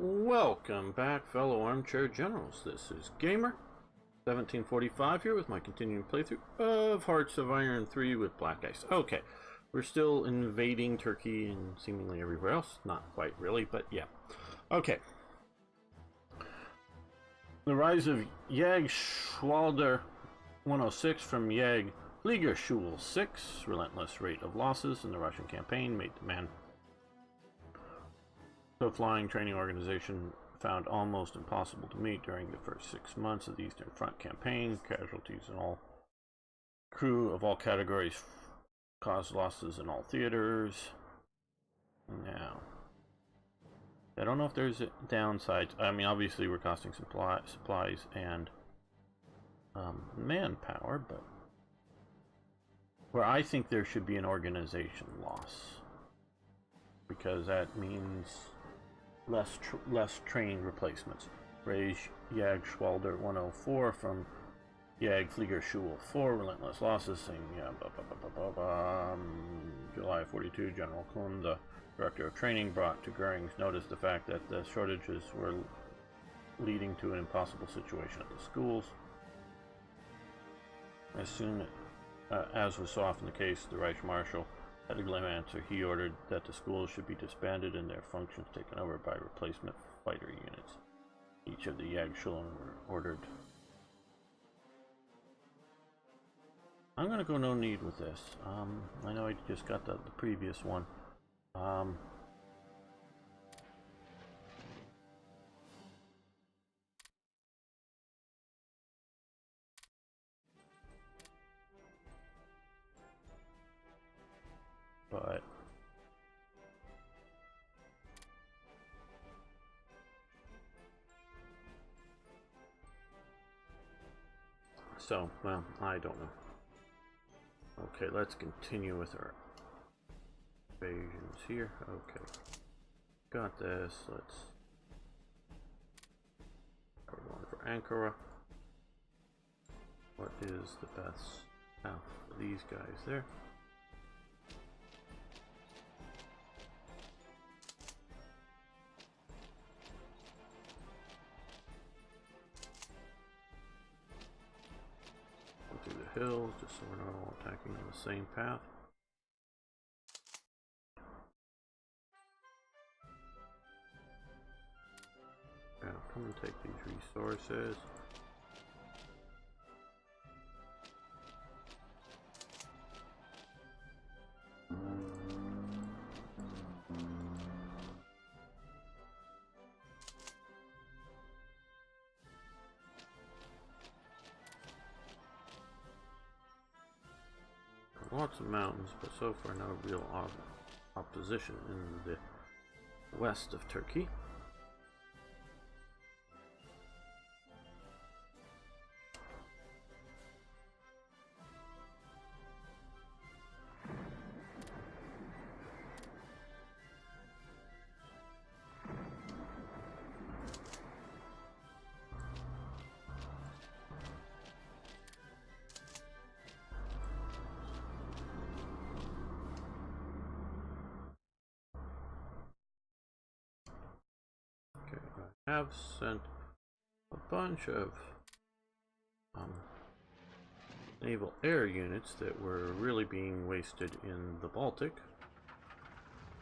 Welcome back, fellow armchair generals. This is Gamer 1745 here with my continuing playthrough of Hearts of Iron 3 with Black Ice. Okay, we're still invading Turkey and seemingly everywhere else. Not quite really, but yeah. Okay. The rise of Jagdschwader 106 from Fliegerschule 6. Relentless rate of losses in the Russian campaign made the man the flying training organization found almost impossible to meet during the first 6 months of the Eastern Front campaign. Casualties in all crew of all categories caused losses in all theaters. Now, I don't know if there's downsides. I mean, obviously we're costing supplies and manpower, but where I think there should be an organization loss, because that means less trained replacements. Raise Jagdschwader 104 from Fliegerschule 4. Relentless losses. July 42. General Kuhn, the director of training, brought to Goering's notice the fact that the shortages were leading to an impossible situation at the schools. As soon as was so often the case, the Reich Marshal had a glib answer. He ordered that the schools should be disbanded and their functions taken over by replacement fighter units. Each of the Jagdschulen were ordered. I'm gonna go no need with this. I know I just got the previous one. But so, well, I don't know. Okay, let's continue with our invasions here. Okay, got this. Let's go on for Ankara. What is the best path for these guys there? Hills, just so we're not all attacking on the same path. Now come and take these resources. Lots of mountains, but so far no real opposition in the west of Turkey. Have sent a bunch of naval air units that were really being wasted in the Baltic,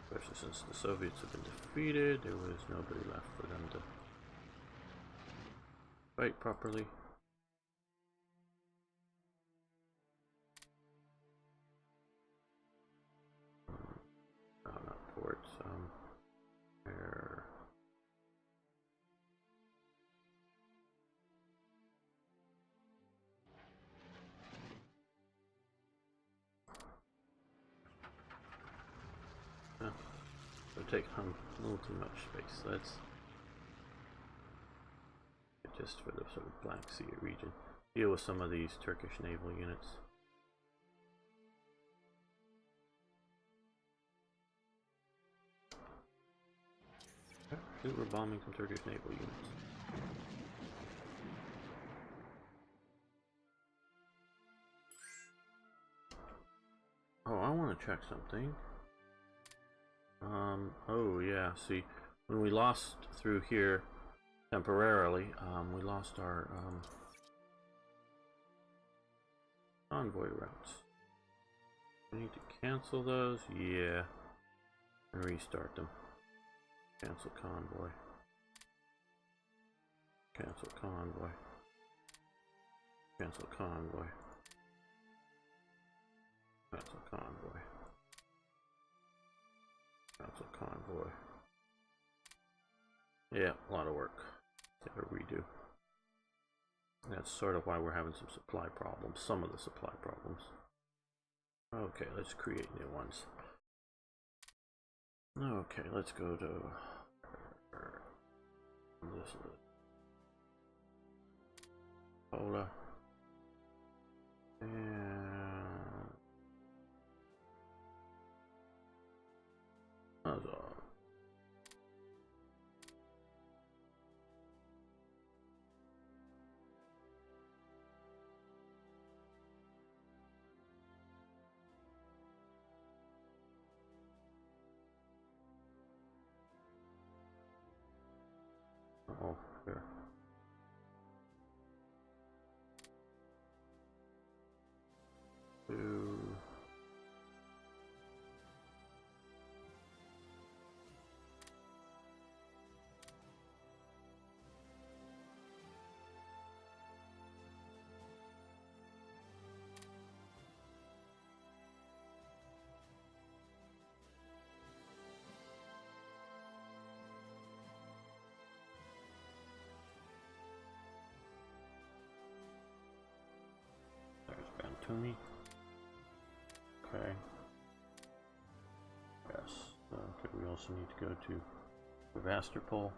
especially since the Soviets have been defeated. There was nobody left for them to fight properly. Not ports, air. Take a little too much space. Let's just for the sort of Black Sea region deal with some of these Turkish naval units. We're bombing some Turkish naval units. Oh, I want to check something. Oh yeah, see, when we lost through here temporarily, we lost our convoy routes. We need to cancel those, yeah, and restart them. Cancel convoy. Cancel convoy. Cancel convoy. Cancel convoy. Cancel convoy. Yeah, a lot of work. Gotta redo. That's sort of why we're having some supply problems. Some of the supply problems. Okay, let's create new ones. Okay, let's go to this Pola and that's all. Oh, there. Two. There's Bantuni. Okay. Yes. Okay, we also need to go to Sevastopol.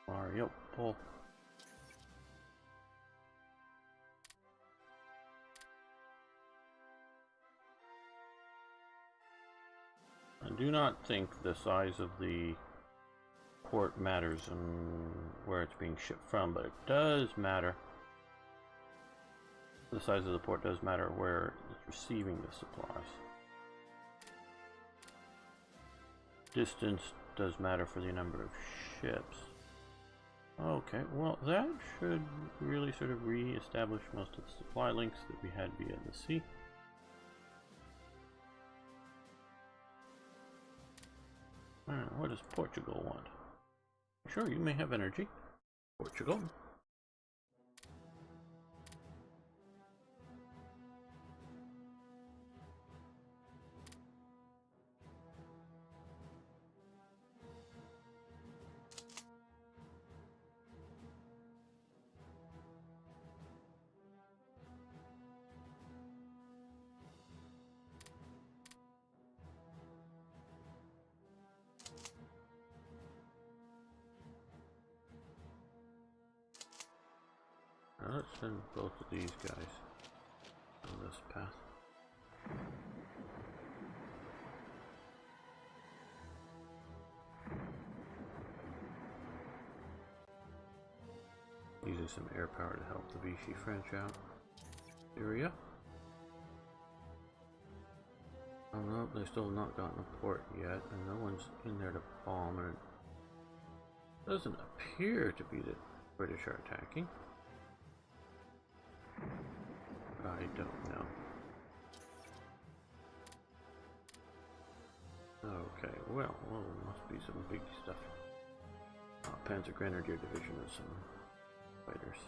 Mariupol. I do not think the size of the port matters and where it's being shipped from, but it does matter. The size of the port does matter where it's receiving the supplies. Distance does matter for the number of ships. Okay, well that should really sort of re-establish most of the supply links that we had via the sea. What does Portugal want? Sure, you may have energy. Portugal. Let's send both of these guys on this path. Using some air power to help the Vichy French out. Syria. Oh no, they still have not gotten a port yet, and no one's in there to bomb, and it doesn't appear to be that British are attacking. I don't know. Okay, well, must be some big stuff. Panzer Grenadier Division and some fighters.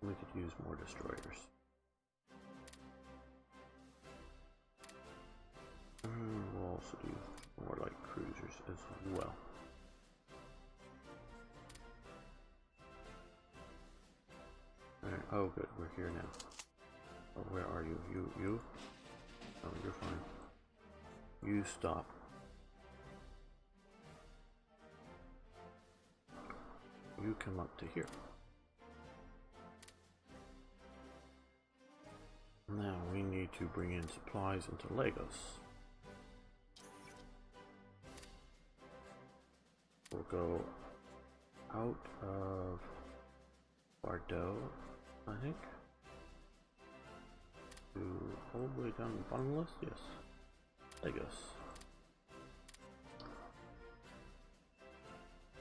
We could use more destroyers. We'll also do more light cruisers as well. Alright, oh good, we're here now. Oh, where are you? You? Oh, you're fine. You stop. You come up to here. Now we need to bring in supplies into Lagos. We'll go out of Bordeaux, I think, to all the way down the bottom of the list. Yes, Lagos.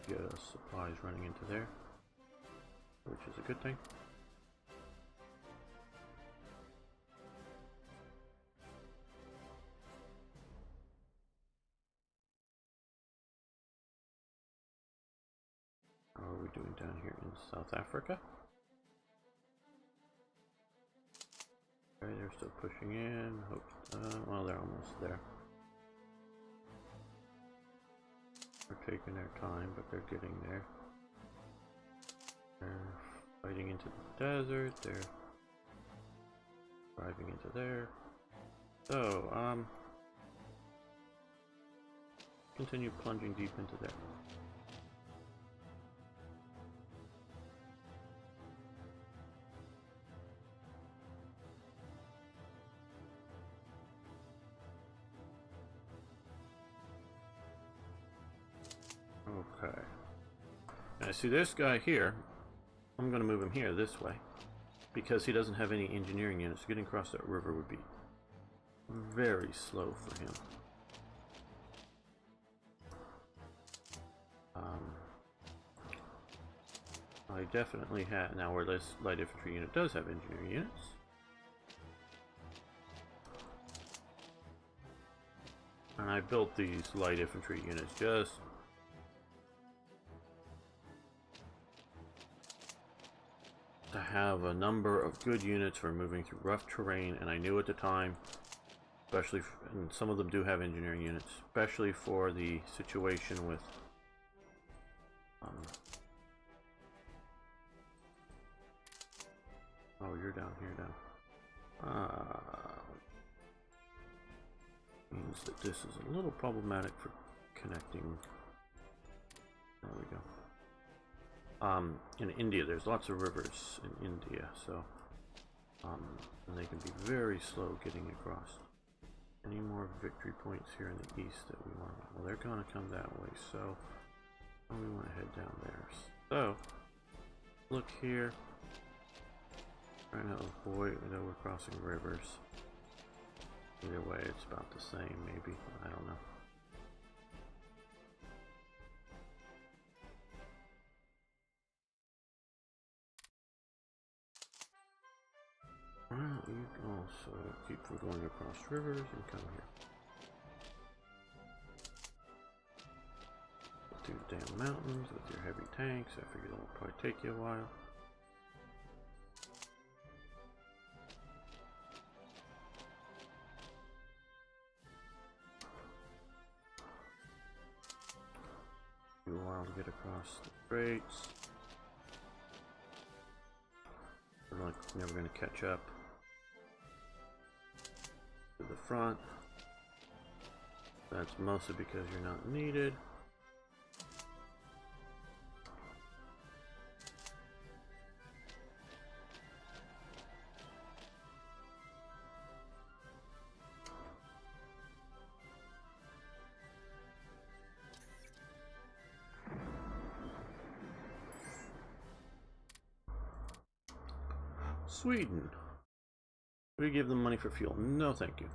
Get us supplies running into there, which is a good thing. How are we doing down here in South Africa? Okay, they're still pushing in. Hope, well, they're almost there. They're taking their time, but they're getting there. They're fighting into the desert. They're driving into there. So, continue plunging deep into there. Okay. Now see this guy here, I'm going to move him here this way because he doesn't have any engineering units. Getting across that river would be very slow for him. I definitely have now where this light infantry unit does have engineering units. And I built these light infantry units just to have a number of good units for moving through rough terrain, and I knew at the time, especially, and some of them do have engineering units, especially for the situation with oh, you're down here now. Means that this is a little problematic for connecting. There we go. In India, there's lots of rivers in India, so and they can be very slow getting across. Any more victory points here in the east that we want? Well, they're gonna come that way, so we want to head down there. So look here. Trying to avoid, I know we're crossing rivers. Either way, it's about the same, maybe. I don't know. Well, you can also keep from going across rivers and come here. Through the damn mountains with your heavy tanks. I figure that'll probably take you a while. A while to get across the straits. We're like never going to catch up to the front. That's mostly because you're not needed. Sweden. We give them money for fuel. No, thank you.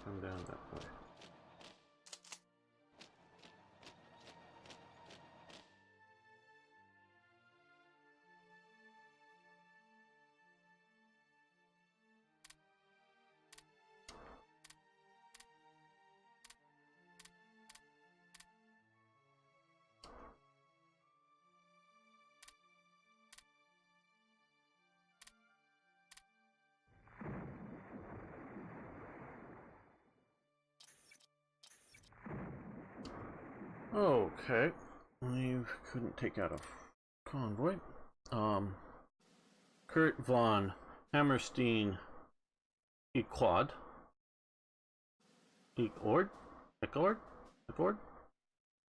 come down that way. Okay, we couldn't take out a convoy. Kurt von Hammerstein Eckord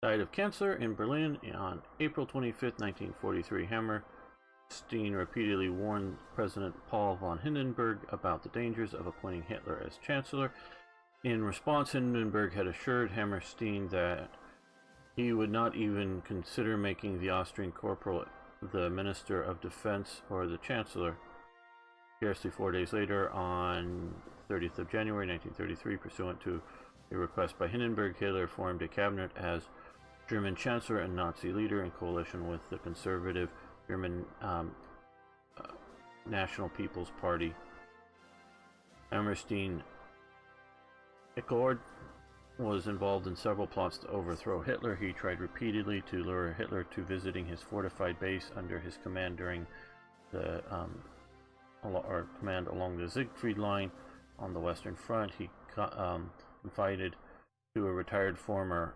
died of cancer in Berlin on April 25th, 1943. Hammerstein repeatedly warned President Paul von Hindenburg about the dangers of appointing Hitler as Chancellor. In response, Hindenburg had assured Hammerstein that he would not even consider making the Austrian corporal the Minister of Defense or the Chancellor. Scarcely 4 days later, on 30th of January 1933, pursuant to a request by Hindenburg, Hitler formed a cabinet as German Chancellor and Nazi leader in coalition with the conservative German National People's Party. Hammerstein Eckord was involved in several plots to overthrow Hitler. He tried repeatedly to lure Hitler to visiting his fortified base under his command during the command along the Siegfried Line on the Western Front. He confided to a retired former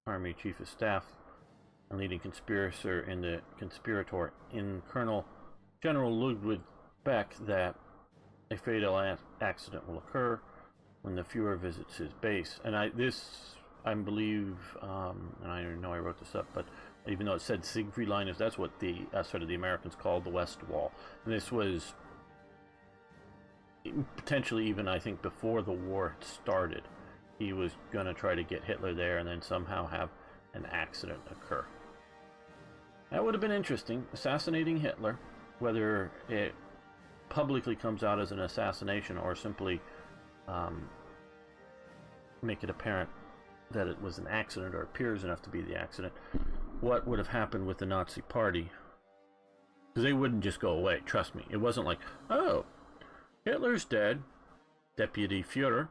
Army Chief of Staff and leading conspirator in Colonel General Ludwig Beck that a fatal accident will occur when the Fuhrer visits his base. And I believe, and I know I wrote this up, but even though it said Siegfried Line, that's what the sort of the Americans called the West Wall. And this was potentially even, I think, before the war started. He was going to try to get Hitler there and then somehow have an accident occur. That would have been interesting. Assassinating Hitler, whether it publicly comes out as an assassination or simply make it apparent that it was an accident or appears enough to be the accident. What would have happened with the Nazi Party? Because they wouldn't just go away, trust me. It wasn't like, oh, Hitler's dead. Deputy Führer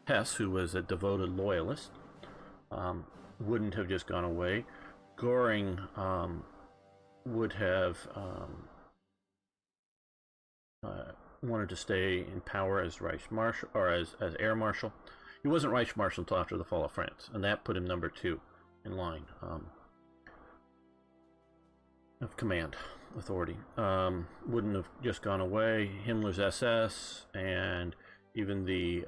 Hess, who was a devoted loyalist, wouldn't have just gone away. Göring would have wanted to stay in power as Reichsmarshal, or as Air Marshal. He wasn't Reichsmarshal until after the fall of France, and that put him number 2 in line of command authority. Wouldn't have just gone away. Himmler's SS and even the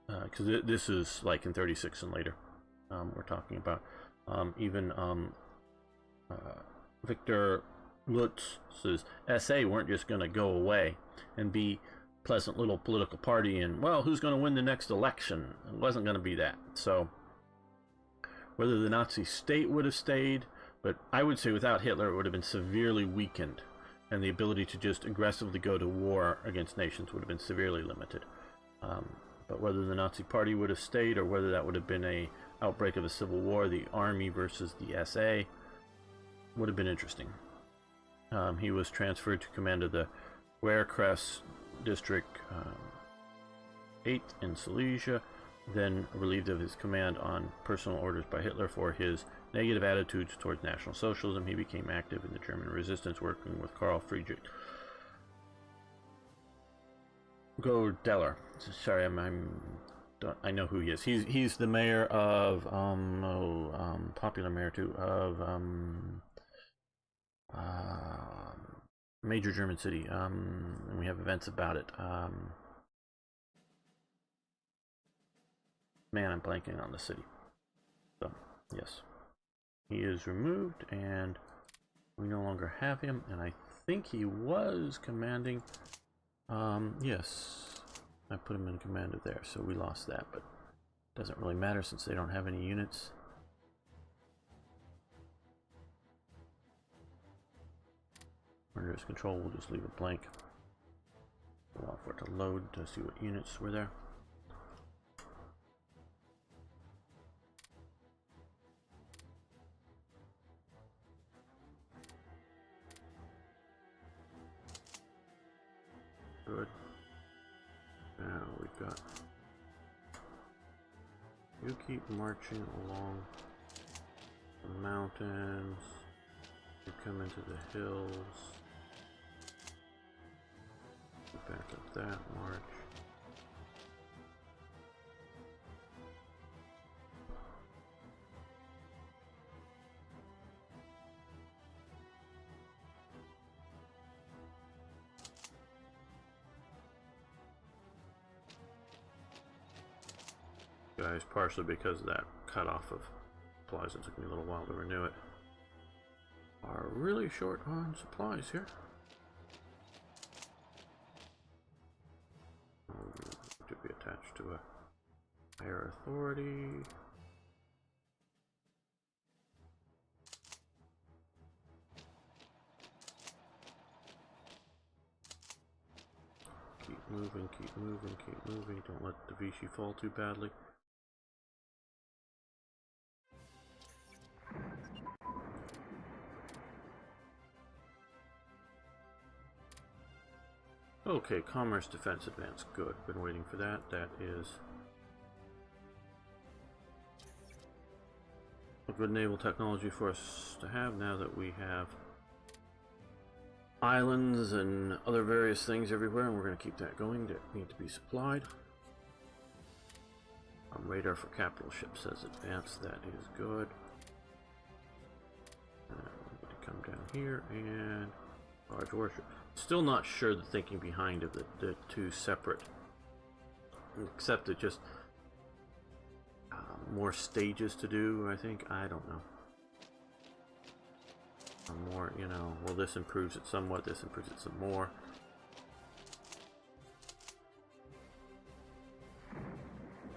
because this is like in 36 and later, we're talking about even Victor Lutz's SA weren't just going to go away and be pleasant little political party and, well, who's going to win the next election? It wasn't going to be that. So whether the Nazi state would have stayed, but I would say without Hitler it would have been severely weakened, and the ability to just aggressively go to war against nations would have been severely limited. But whether the Nazi Party would have stayed or whether that would have been a outbreak of a civil war, the army versus the SA, would have been interesting. He was transferred to command of the Wehrkreis District 8 in Silesia, then relieved of his command on personal orders by Hitler for his negative attitudes towards National Socialism. He became active in the German resistance, working with Karl Friedrich Goerdeler. Sorry, I know who he is. He's the mayor of popular mayor too of major German city, and we have events about it. Man, I'm blanking on the city. So yes, he is removed, and we no longer have him. And I think he was commanding. Yes, I put him in command of there, so we lost that, but it doesn't really matter since they don't have any units. Under his control, we'll just leave it blank. Go on for to load to see what units were there. Good. Now we've got... You keep marching along the mountains. You come into the hills. Back up that march. Guys, partially because of that cutoff of supplies, it took me a little while to renew it, are really short on supplies here. To be attached to a higher authority. Keep moving, keep moving, keep moving. Don't let the Vichy fall too badly. Okay, commerce defense advance. Good. Been waiting for that. That is a good naval technology for us to have now that we have islands and other various things everywhere, and we're going to keep that going. That need to be supplied. Radar for capital ship says advance. That is good. I'm going to come down here and large warship. Still not sure the thinking behind it, the two separate, except it just more stages to do, I think. I don't know. More, you know, well, this improves it somewhat, this improves it some more.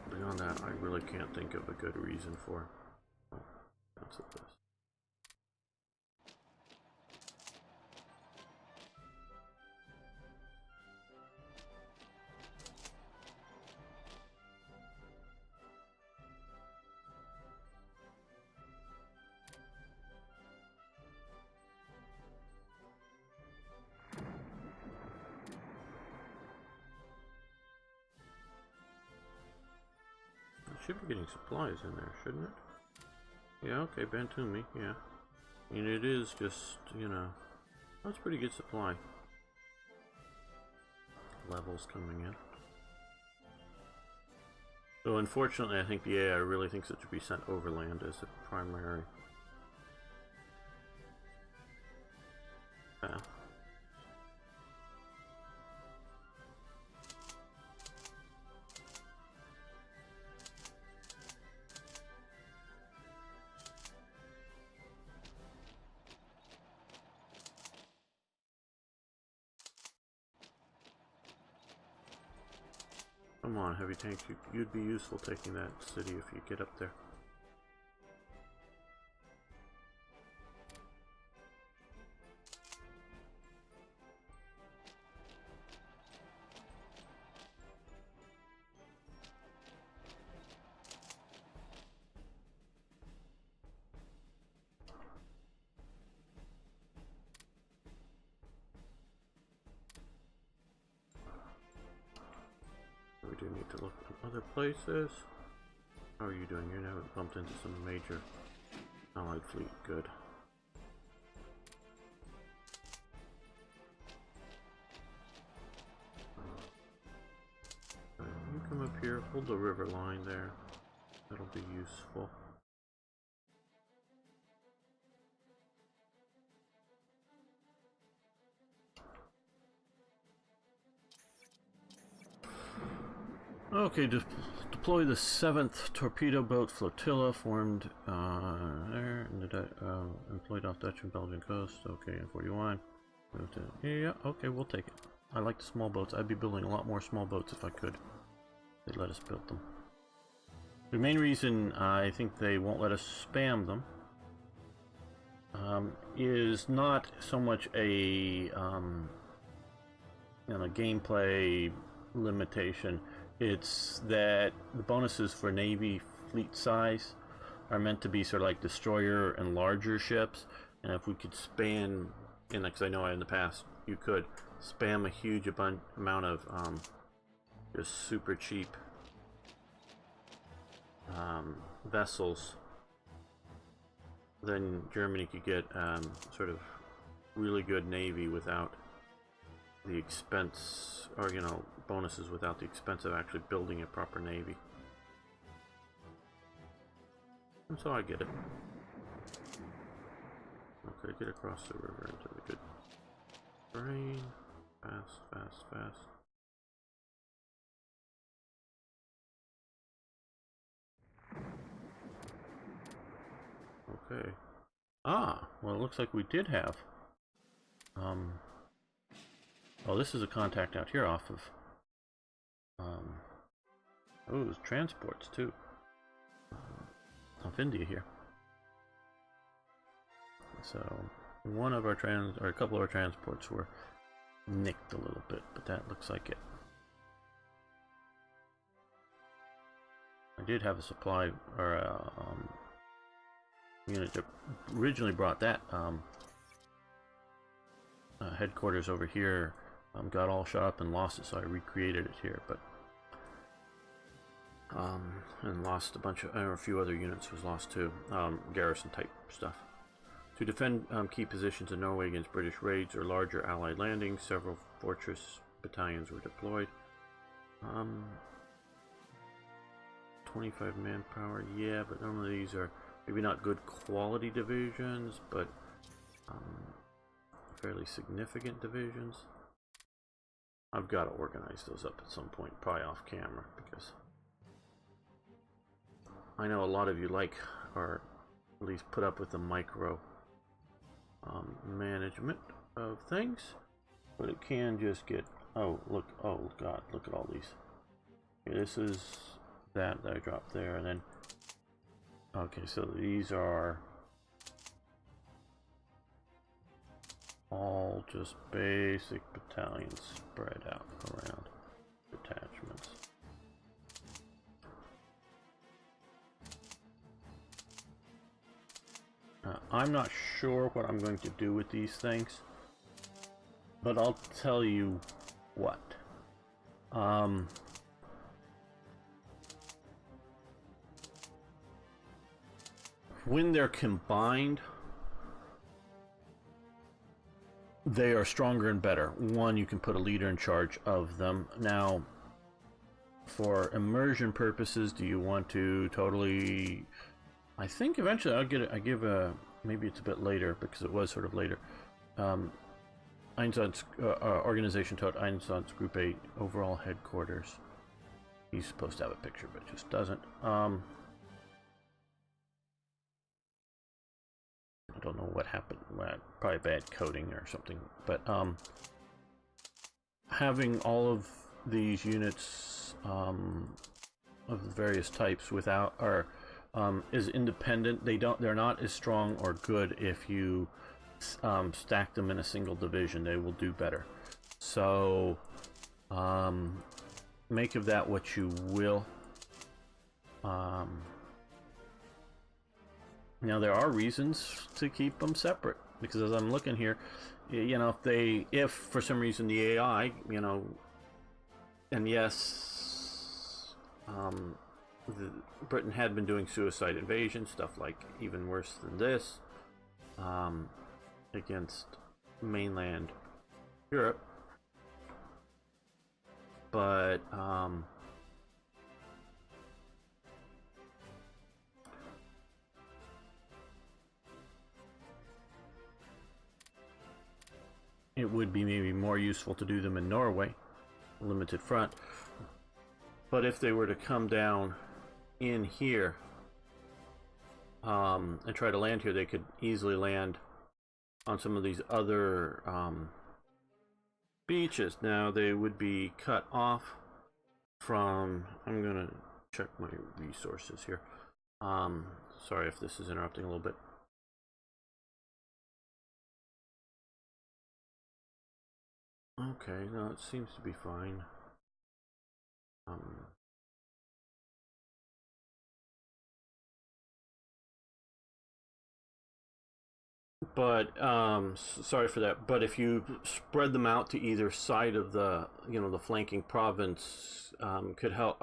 Beyond that, I really can't think of a good reason for that's this. Should be getting supplies in there, shouldn't it? Yeah, okay, Bantumi, yeah. I mean, it is just, you know, that's pretty good supply. Levels coming in. So unfortunately, I think the AI really thinks it should be sent overland as a primary path. Come on, heavy tanks, you'd be useful taking that city if you get up there. We do need to look at other places. How are you doing? You haven't bumped into some major allied fleet. Good. You come up here, hold the river line there. That'll be useful. Okay, deploy the 7th torpedo boat flotilla formed there in the employed off Dutch and Belgian coast. Okay, in 41. Yeah, okay, we'll take it. I like the small boats. I'd be building a lot more small boats if I could. They'd let us build them. The main reason I think they won't let us spam them is not so much a gameplay limitation. It's that the bonuses for Navy fleet size are meant to be sort of like destroyer and larger ships, and if we could span, and because I know in the past you could spam a huge amount of just super cheap vessels, then Germany could get sort of really good navy without the expense, or you know, bonuses without the expense of actually building a proper navy. And so I get it. Okay, get across the river into the good terrain. Fast, fast, fast. Okay. Ah, well, it looks like we did have. Oh, this is a contact out here off of. Oh, there's transports too. Off India here. So one of our a couple of our transports were nicked a little bit, but that looks like it. I did have a supply or a unit that originally brought that headquarters over here. Got all shot up and lost it, so I recreated it here, but and lost a bunch of, a few other units was lost too, garrison type stuff. To defend key positions in Norway against British raids or larger Allied landings, several fortress battalions were deployed. 25 manpower, yeah, but none of these are maybe not good quality divisions, but fairly significant divisions. I've got to organize those up at some point, probably off camera, because I know a lot of you like, or at least put up with the micro management of things, but it can just get, oh look, oh god, look at all these. Okay, this is that I dropped there, and then okay, so these are all just basic battalions spread out around detachments. I'm not sure what I'm going to do with these things, but I'll tell you what. When they're combined, they are stronger and better. One, you can put a leader in charge of them. Now, for immersion purposes, do you want to totally... I think eventually I'll get it. I give a, maybe it's a bit later because it was sort of later. Einsatz's organization taught Einsatz's Group 8 overall headquarters. He's supposed to have a picture, but it just doesn't. I don't know what happened. Probably bad coding or something. But having all of these units of the various types without or is independent. They're not as strong or good if you stack them in a single division. They will do better. So make of that what you will. Now there are reasons to keep them separate, because as I'm looking here, you know, if for some reason the AI, you know, and yes, Britain had been doing suicide invasion, stuff like even worse than this, against mainland Europe, but it would be maybe more useful to do them in Norway, limited front. But if they were to come down in here and try to land here, they could easily land on some of these other beaches. Now they would be cut off from, I'm gonna check my resources here. Sorry if this is interrupting a little bit. Okay, no, it seems to be fine. Um, but sorry for that. But if you spread them out to either side of the, the flanking province, could help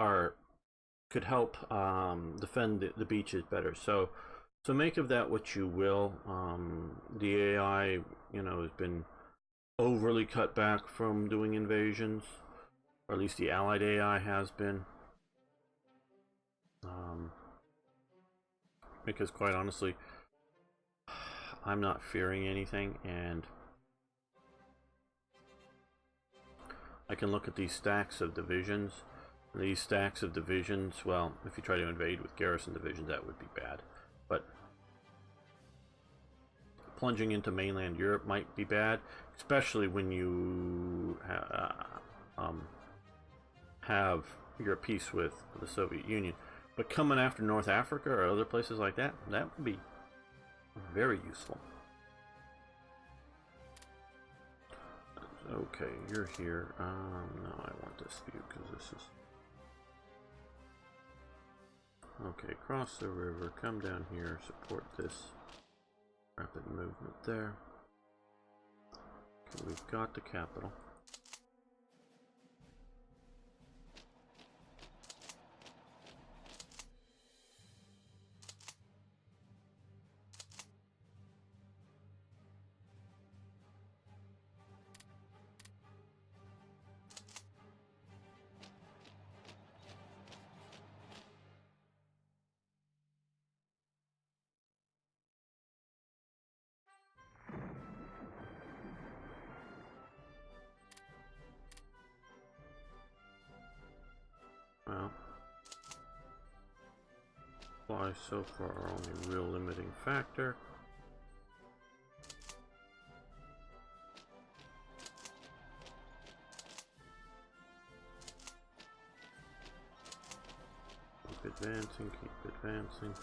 defend the beaches better. So make of that what you will. The AI, has been overly cut back from doing invasions, or at least the Allied AI has been. Because quite honestly, I'm not fearing anything, and I can look at these stacks of divisions. These stacks of divisions, well, if you try to invade with garrison divisions, that would be bad. But plunging into mainland Europe might be bad, especially when you have your peace with the Soviet Union. But coming after North Africa or other places like that, that would be very useful. Okay, you're here. No, I want this view because this is... Okay, cross the river, come down here, support this rapid movement there. Okay, we've got the capital. Well, supplies so far are only real limiting factor. Keep advancing, keep advancing.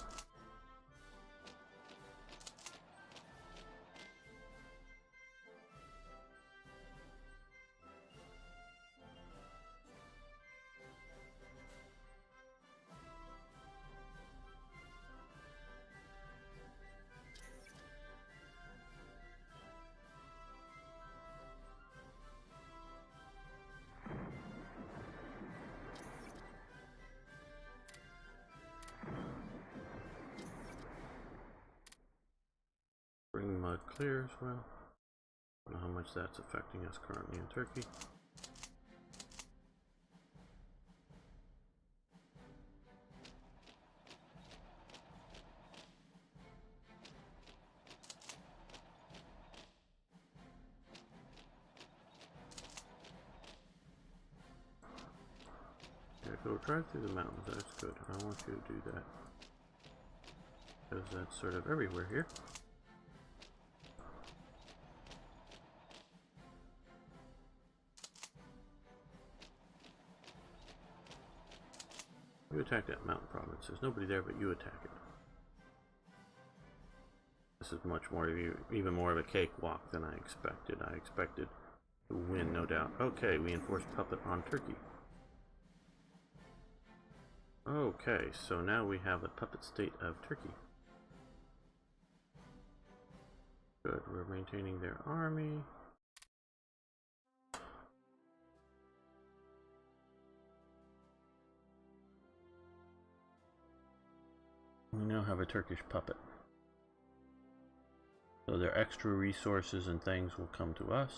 Bring mud clear as well. I don't know how much that's affecting us currently in Turkey. Yeah, go drive through the mountains, that's good. I want you to do that. Because that's sort of everywhere here. You attack that mountain province. There's nobody there, but you attack it. This is much more, even more of a cakewalk than I expected. I expected to win, no doubt. Okay, we enforce puppet on Turkey. Okay, so now we have the puppet state of Turkey. Good, we're maintaining their army. We now have a Turkish puppet. So their extra resources and things will come to us.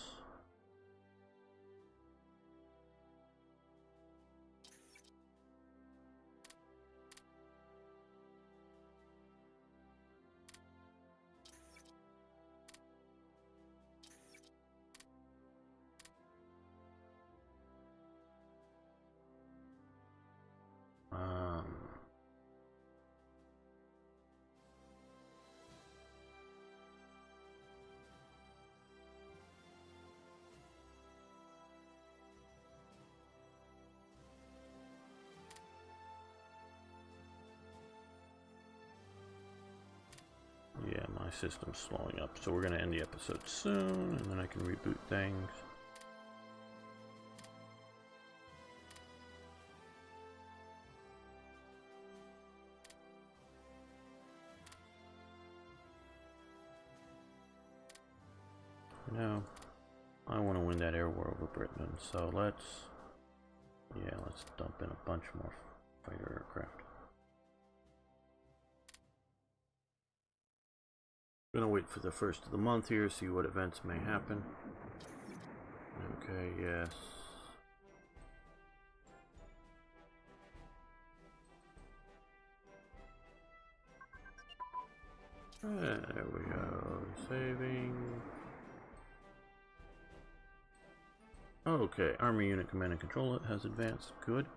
Yeah, my system's slowing up, so we're going to end the episode soon, and then I can reboot things. No, I want to win that air war over Britain, so let's dump in a bunch more fighter aircraft. Gonna wait for the first of the month here, see what events may happen. Okay, yes. There we go. Saving. Okay, Army Unit Command and Control it has advanced. Good.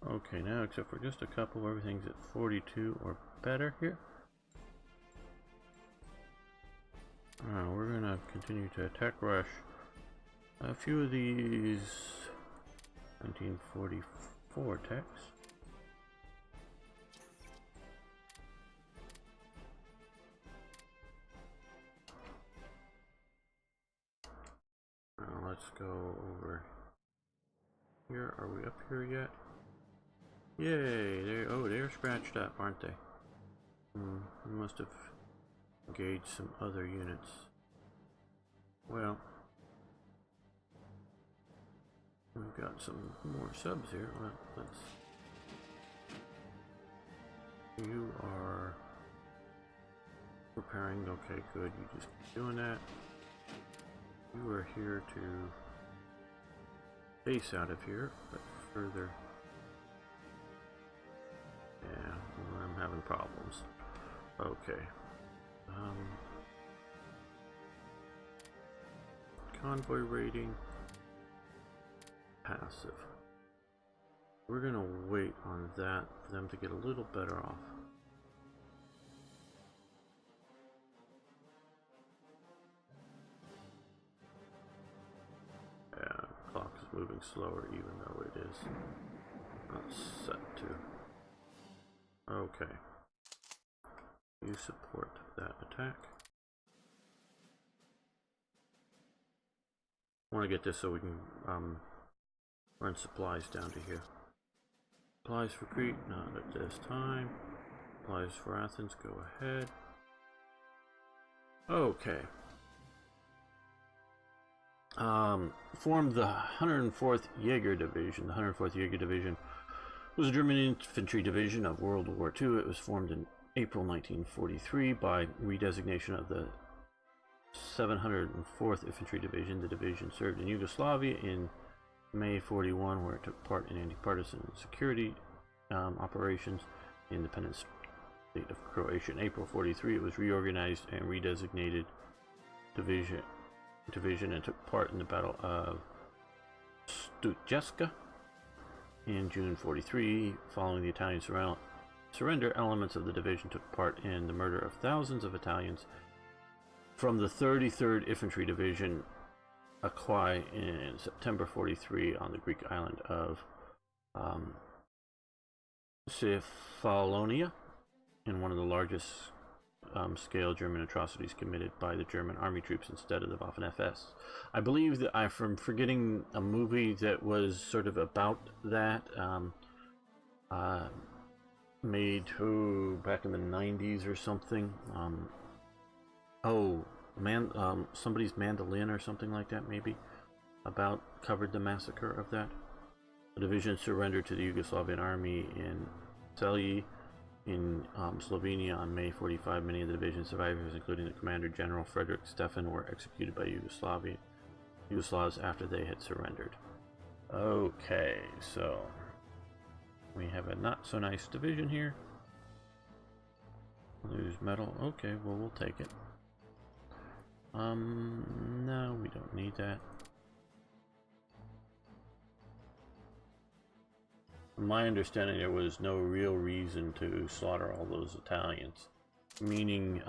Okay, now except for just a couple, everything's at 42 or better here. We're gonna continue to attack rush a few of these 1944 techs. Now let's go over here. Are we up here yet? Yay! They're scratched up, aren't they? We must have engaged some other units. Well, we've got some more subs here. Well, let's. You are preparing. Okay, good. You just keep doing that. You are here to base out of here, but further. Yeah, well, I'm having problems. Okay. Convoy rating. Passive. We're gonna wait on that for them to get a little better off. Yeah, clock is moving slower even though it is not set to. Okay. You support that attack. I want to get this so we can run supplies down to here. Supplies for Crete, not at this time. Supplies for Athens, go ahead. Okay. Formed the 104th Jaeger Division. The 104th Jaeger Division was a German infantry division of World War II. It was formed in April 1943 by redesignation of the 704th Infantry Division. The division served in Yugoslavia in May 41, where it took part in anti-partisan security operations in the independent state of Croatia. In April 43, it was reorganized and redesignated division and took part in the Battle of Stuttgart. In June 43, following the Italian surrender, elements of the division took part in the murder of thousands of Italians from the 33rd Infantry Division, Aquae, in September 43 on the Greek island of Cephalonia, in one of the largest scale German atrocities committed by the German army troops instead of the Waffen-SS. I believe that I'm forgetting a movie that was sort of about that, made back in the 90s or something. Somebody's Mandolin or something like that, maybe, covered the massacre of that. The division surrendered to the Yugoslavian army in Celje in Slovenia on May 45. Many of the division's survivors, including the Commander General Frederick Stefan, were executed by Yugoslavs after they had surrendered. Okay, so we have a not so nice division here. Lose metal. Okay, well, we'll take it. No, we don't need that. From my understanding, there was no real reason to slaughter all those Italians. Meaning,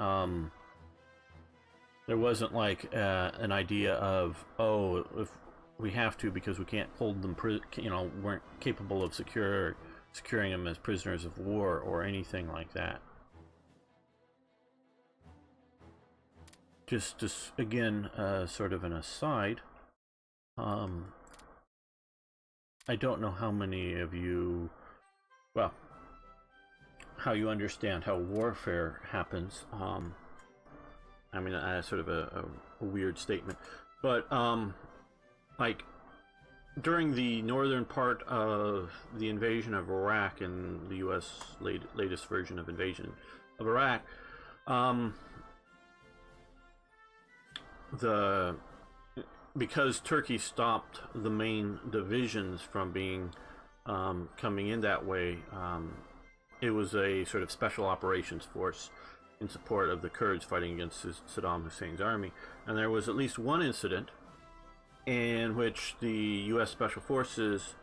there wasn't like an idea of, oh, if we have to because we can't hold them, weren't capable of securing them as prisoners of war or anything like that. Just again, sort of an aside, I don't know how many of you, well, how you understand how warfare happens. I mean, that's sort of a weird statement, but like during the northern part of the invasion of Iraq and the U.S. latest version of invasion of Iraq, because Turkey stopped the main divisions from being coming in that way, it was a sort of special operations force in support of the Kurds fighting against Saddam Hussein's army. And there was at least one incident in which the U.S. Special Forces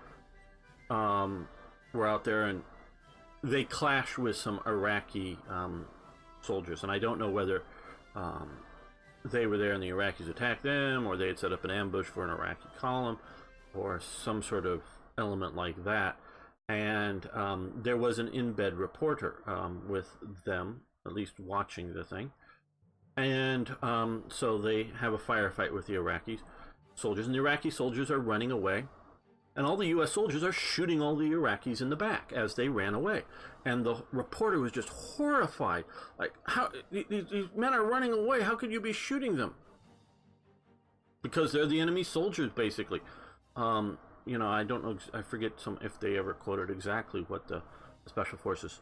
were out there, and they clashed with some Iraqi soldiers. And I don't know whether they were there and the Iraqis attacked them, or they had set up an ambush for an Iraqi column, or some sort of element like that. And there was an in-bed reporter with them, at least watching the thing. And so they have a firefight with the Iraqi soldiers, and the Iraqi soldiers are running away. And all the U.S. soldiers are shooting all the Iraqis in the back as they ran away. And the reporter was just horrified. Like, how these men are running away. How could you be shooting them? Because they're the enemy soldiers, basically. You know, I don't know. I forget if they ever quoted exactly what the special forces.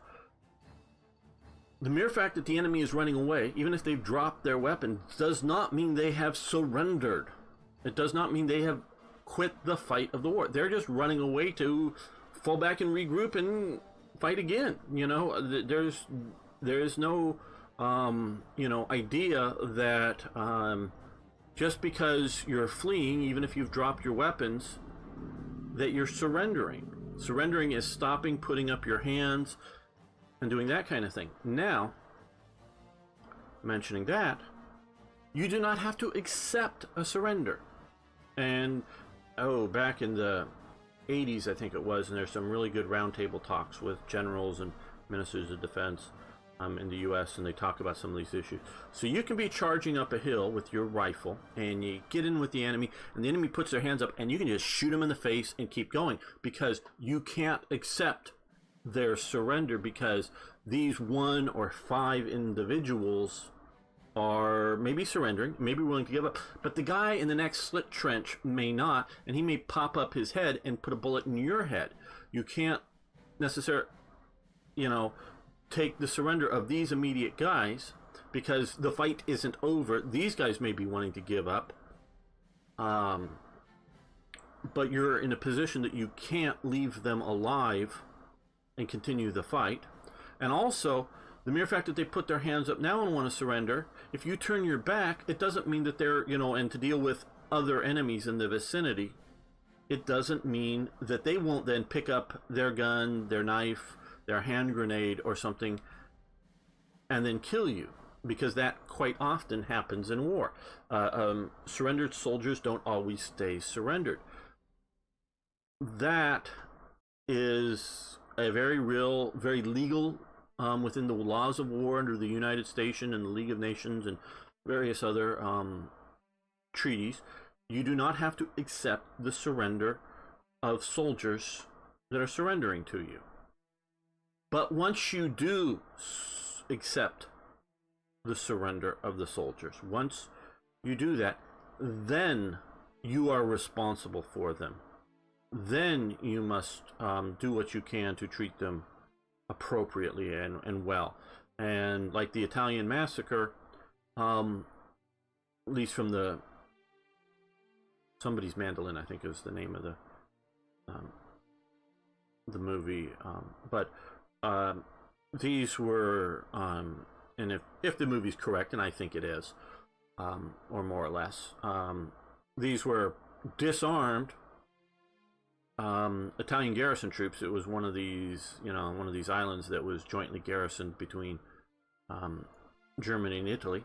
The mere fact that the enemy is running away, even if they've dropped their weapon, does not mean they have surrendered. It does not mean they have quit the fight of the war. They're just running away to fall back and regroup and fight again. You know, there's no you know, idea that just because you're fleeing, even if you've dropped your weapons, that you're surrendering. Surrendering is stopping, putting up your hands, and doing that kind of thing. Now, mentioning that, you do not have to accept a surrender. And back in the 80s, I think it was, and there's some really good roundtable talks with generals and ministers of defense in the U.S., and they talk about some of these issues. So you can be charging up a hill with your rifle, and you get in with the enemy, and the enemy puts their hands up, and you can just shoot them in the face and keep going, because you can't accept their surrender, because these 1 or 5 individuals are maybe surrendering, maybe willing to give up, but the guy in the next slit trench may not, and he may pop up his head and put a bullet in your head. You can't necessarily, you know, take the surrender of these immediate guys, because the fight isn't over. These guys may be wanting to give up, but you're in a position that you can't leave them alive and continue the fight. And also, the mere fact that they put their hands up now and want to surrender, if you turn your back, it doesn't mean that they're, you know, and to deal with other enemies in the vicinity, it doesn't mean that they won't then pick up their gun, their knife, their hand grenade or something and then kill you, because that quite often happens in war. Surrendered soldiers don't always stay surrendered. That is a very real, very legal, within the laws of war under the United States and the League of Nations and various other treaties. You do not have to accept the surrender of soldiers that are surrendering to you. But once you do accept the surrender of the soldiers, once you do that, then you are responsible for them. Then you must do what you can to treat them appropriately and well. And like the Italian massacre, at least from the Somebody's Mandolin, I think is the name of the movie, but these were, and if the movie's correct, and I think it is, or more or less, these were disarmed Italian garrison troops. It was one of these, one of these islands that was jointly garrisoned between Germany and Italy.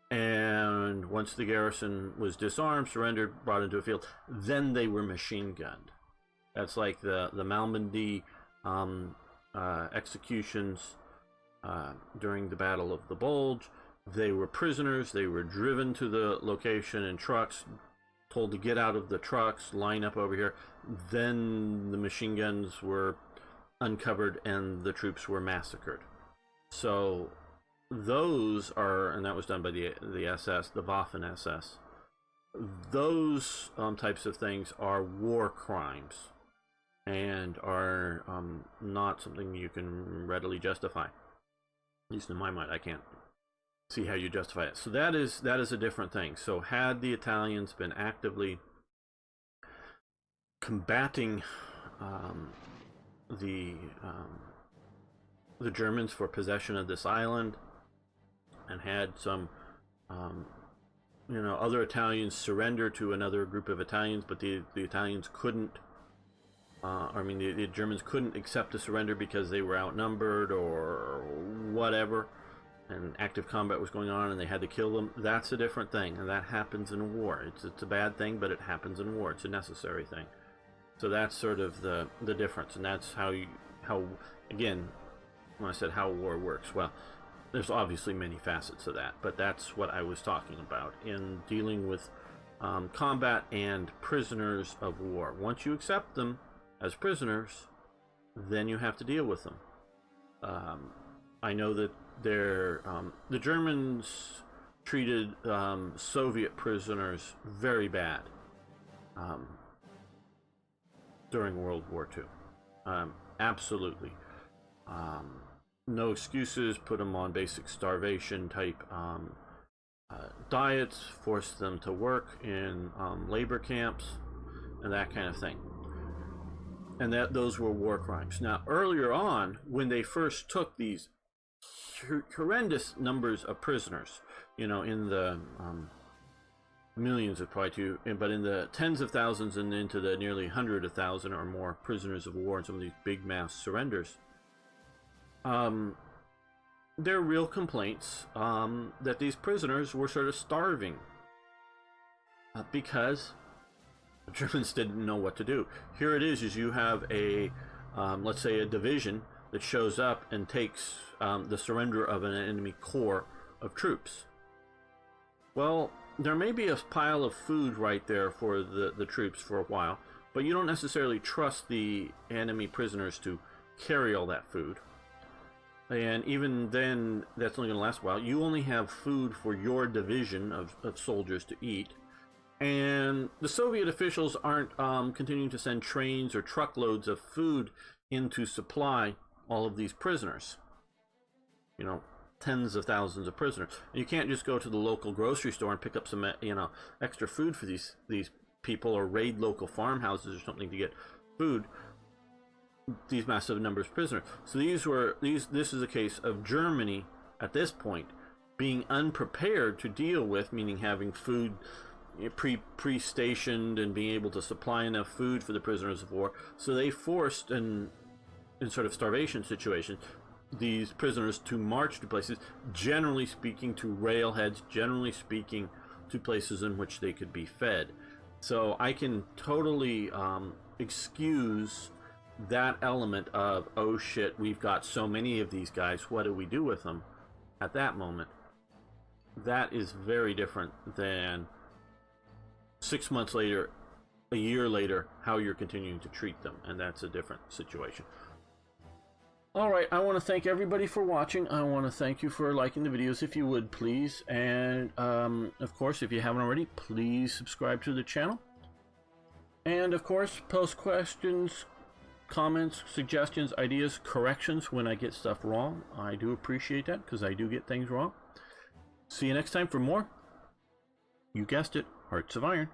And once the garrison was disarmed, surrendered, brought into a field, then they were machine gunned. That's like the Malmedy executions during the Battle of the Bulge. They were prisoners. They were driven to the location in trucks, told to get out of the trucks, line up over here. Then the machine guns were uncovered and the troops were massacred. So those are, and that was done by the SS, the Waffen SS. Those types of things are war crimes and are not something you can readily justify. At least in my mind, I can't see how you justify it. So that is a different thing. So had the Italians been actively combating the Germans for possession of this island, and had some other Italians surrender to another group of Italians, but the Italians couldn't, the Germans couldn't accept the surrender because they were outnumbered or whatever, and active combat was going on and they had to kill them. That's a different thing, and that happens in war. It's a bad thing, but it happens in war. It's a necessary thing. So that's sort of the difference, and that's how again, when I said how war works, well, there's obviously many facets of that, but that's what I was talking about in dealing with combat and prisoners of war. Once you accept them as prisoners, then you have to deal with them. I know that the Germans treated Soviet prisoners very bad during World War II. Absolutely. No excuses, put them on basic starvation type diets, forced them to work in labor camps, and that kind of thing. And those were war crimes. Now, earlier on, when they first took these horrendous numbers of prisoners, in the millions of probably too, but in the tens of thousands and into the nearly 100,000 or more prisoners of war and some of these big mass surrenders, there are real complaints that these prisoners were sort of starving because the Germans didn't know what to do. Here it is you have a, let's say, a division that shows up and takes the surrender of an enemy corps of troops. Well, there may be a pile of food right there for the troops for a while, but you don't necessarily trust the enemy prisoners to carry all that food. And even then, that's only going to last a while. You only have food for your division of soldiers to eat. And the Soviet officials aren't continuing to send trains or truckloads of food in to supply all of these prisoners. Tens of thousands of prisoners. You can't just go to the local grocery store and pick up some, extra food for these people, or raid local farmhouses or something to get food. These massive numbers of prisoners. So this is a case of Germany at this point being unprepared to deal with, meaning having food pre-stationed and being able to supply enough food for the prisoners of war. So they forced, in sort of starvation situations, these prisoners to march to places, generally speaking to railheads, generally speaking to places in which they could be fed. So I can totally excuse that element of, oh shit, we've got so many of these guys, what do we do with them at that moment? That is very different than 6 months later, a year later, how you're continuing to treat them, and that's a different situation. Alright, I want to thank everybody for watching. I want to thank you for liking the videos, if you would please, and of course, if you haven't already, please subscribe to the channel, and of course, post questions, comments, suggestions, ideas, corrections when I get stuff wrong. I do appreciate that, because I do get things wrong. See you next time for more, you guessed it, Hearts of Iron.